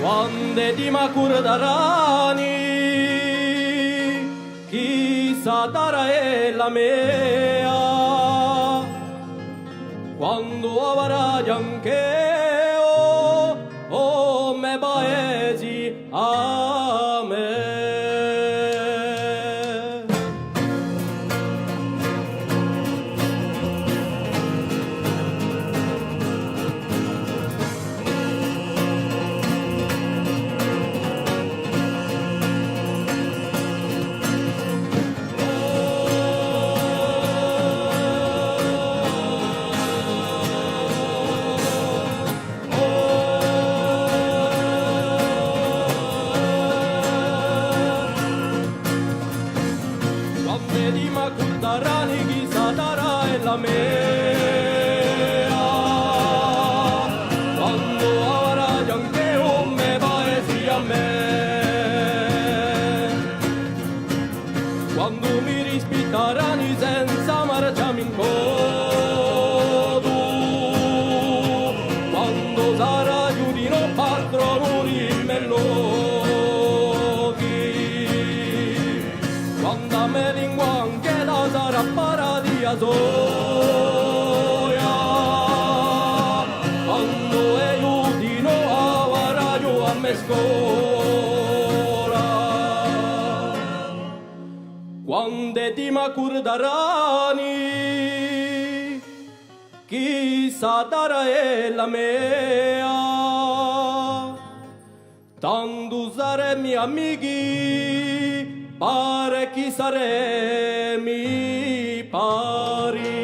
quando ti m'accordaranno, chissà sarà è la mia, quando avrai anche oh me paesi a me. Di m'accordaranno chissà sarà è la mia, quando avrai anche un me paesi a me, quando mi rispetteranno senza marciarmi in codo, quando sarà giudino patrono di melodi, quando me lingua sarà paradia soia, quando aiutino a raggio a me scuola, quando ti m'accordaranno, chissà sarà è la mia, tanto saremmo amici, pare chi saremmi pari.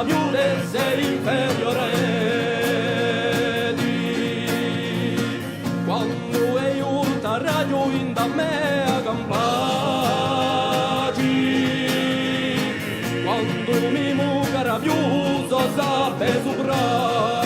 Più d'essere inferiore quando aiuta raggio in da me a campaggi, quando mi muca rabbioso sape sopra